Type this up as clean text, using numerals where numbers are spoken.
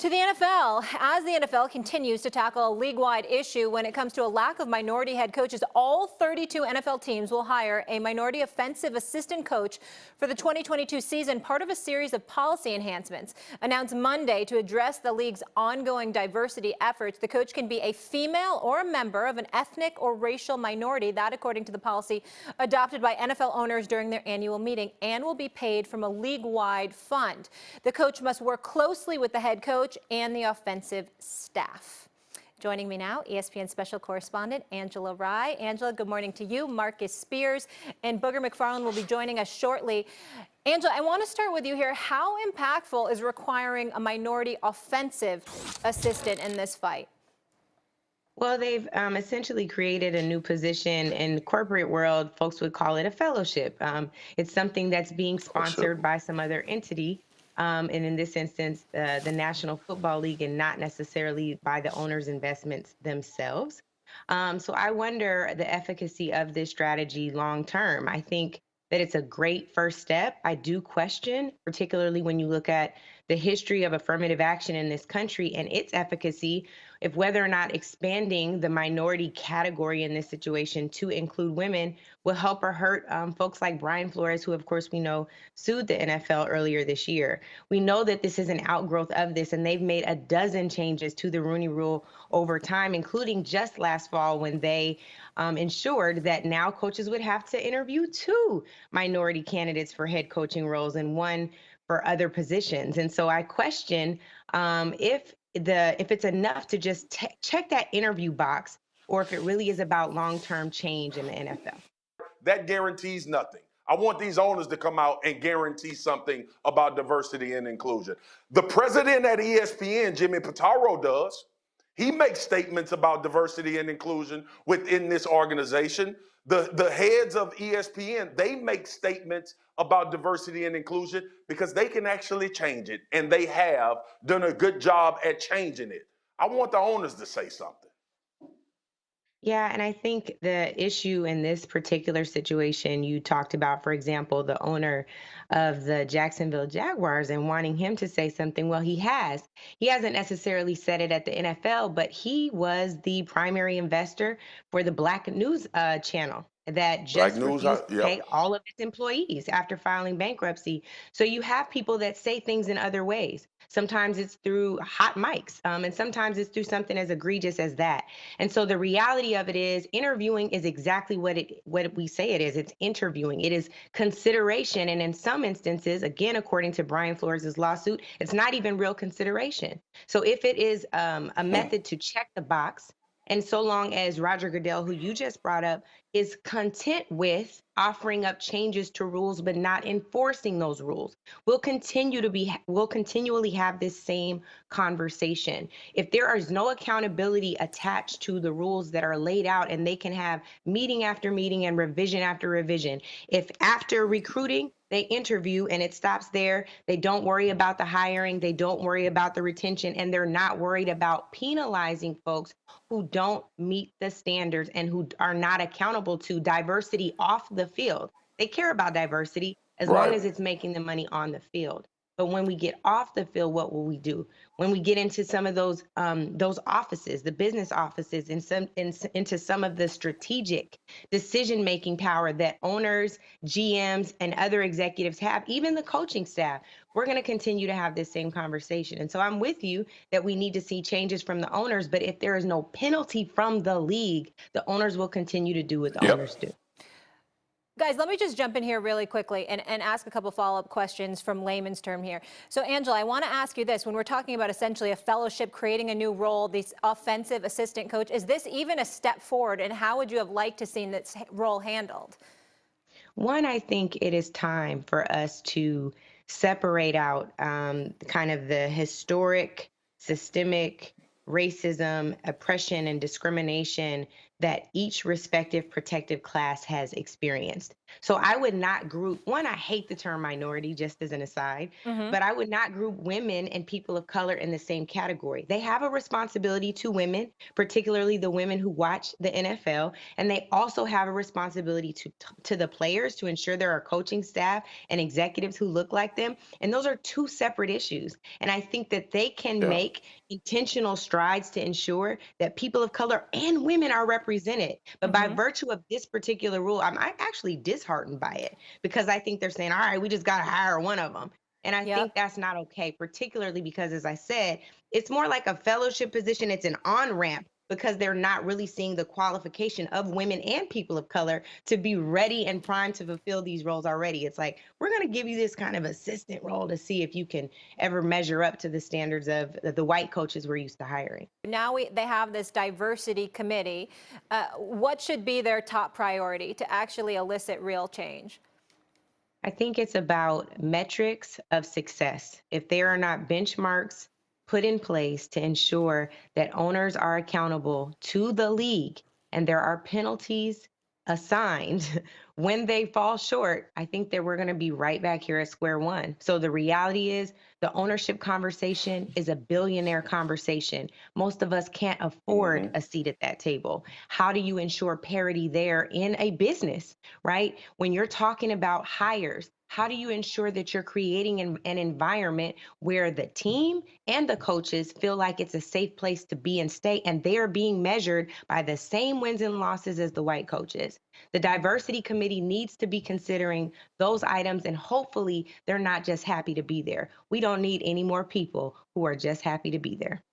To the NFL, as the NFL continues to tackle a league-wide issue when it comes to a lack of minority head coaches, all 32 NFL teams will hire a minority offensive assistant coach for the 2022 season, part of a series of policy enhancements. Announced Monday to address the league's ongoing diversity efforts, the coach can be a female or a member of an ethnic or racial minority, that according to the policy adopted by NFL owners during their annual meeting, and will be paid from a league-wide fund. The coach must work closely with the head coach and the offensive staff. Joining me now, ESPN special correspondent Angela Rye. Angela, good morning to you. Marcus Spears and Booger McFarland will be joining us shortly. Angela, I want to start with you here. How impactful is requiring a minority offensive assistant in this fight? Well, they've essentially created a new position in the corporate world. Folks would call it a fellowship. It's something that's being sponsored by some other entity. And in this instance, the National Football League, and not necessarily by the owners' investments themselves. So I wonder the efficacy of this strategy long term. I think that it's a great first step. I do question, particularly when you look at the history of affirmative action in this country and its efficacy, if whether or not expanding the minority category in this situation to include women will help or hurt folks like Brian Flores, who, of course, we know sued the NFL earlier this year. We know that this is an outgrowth of this, and they've made a dozen changes to the Rooney Rule over time, including just last fall when they ensured that now coaches would have to interview two minority candidates for head coaching roles and one for other positions. And so I question if it's enough to just check that interview box, or if it really is about long-term change in the NFL. That guarantees nothing. I want these owners to come out and guarantee something about diversity and inclusion. The president at ESPN, Jimmy Pitaro, does. He makes statements about diversity and inclusion within this organization. The heads of ESPN, they make statements about diversity and inclusion because they can actually change it, and they have done a good job at changing it. I want the owners to say something. Yeah, and I think the issue in this particular situation you talked about, for example, the owner of the Jacksonville Jaguars and wanting him to say something. Well, he has. He hasn't necessarily said it at the NFL, but he was the primary investor for the Black News channel that Black just news, refused to pay yep. all of its employees after filing bankruptcy. So you have people that say things in other ways. Sometimes it's through hot mics, and sometimes it's through something as egregious as that. And so the reality of it is interviewing is exactly what we say it is. It's interviewing. It is consideration. And in some instances, again, according to Brian Flores' lawsuit, it's not even real consideration. So if it is a method to check the box, and so long as Roger Goodell, who you just brought up, is content with offering up changes to rules but not enforcing those rules, we'll continually have this same conversation. If there is no accountability attached to the rules that are laid out, and they can have meeting after meeting and revision after revision, if after recruiting they interview and it stops there, they don't worry about the hiring, they don't worry about the retention, and they're not worried about penalizing folks who don't meet the standards and who are not accountable to diversity off the field. They care about diversity as long as it's making the money on the field. But when we get off the field, what will we do? When we get into some of those offices, the business offices, and into some of the strategic decision-making power that owners, GMs, and other executives have, even the coaching staff, we're going to continue to have this same conversation. And so I'm with you that we need to see changes from the owners, but if there is no penalty from the league, the owners will continue to do what the owners do. Guys, let me just jump in here really quickly and ask a couple follow-up questions from layman's term here. So, Angela, I want to ask you this. When we're talking about essentially a fellowship, creating a new role, this offensive assistant coach, is this even a step forward, and how would you have liked to see this role handled? One, I think it is time for us to separate out kind of the historic, systemic racism, oppression, and discrimination that each respective protective class has experienced. So I would not group, one, I hate the term minority, just as an aside, Hmm. but I would not group women and people of color in the same category. They have a responsibility to women, particularly the women who watch the NFL, and they also have a responsibility to the players to ensure there are coaching staff and executives who look like them. And those are two separate issues. And I think that they can Yeah. make intentional strides to ensure that people of color and women are represented. But by Hmm. virtue of this particular rule, I'm actually disheartened by it because I think they're saying, all right, we just got to hire one of them. And I Yep. think that's not okay, particularly because, as I said, it's more like a fellowship position. It's an on ramp because they're not really seeing the qualification of women and people of color to be ready and primed to fulfill these roles already. It's like, we're going to give you this kind of assistant role to see if you can ever measure up to the standards of the white coaches we're used to hiring. Now they have this diversity committee. What should be their top priority to actually elicit real change? I think it's about metrics of success. If there are not benchmarks put in place to ensure that owners are accountable to the league and there are penalties assigned when they fall short, I think that we're going to be right back here at square one. So the reality is the ownership conversation is a billionaire conversation. Most of us can't afford Hmm. a seat at that table. How do you ensure parity there in a business, right? When you're talking about hires, how do you ensure that you're creating an environment where the team and the coaches feel like it's a safe place to be and stay, and they are being measured by the same wins and losses as the white coaches? The diversity committee needs to be considering those items, and hopefully they're not just happy to be there. We don't need any more people who are just happy to be there.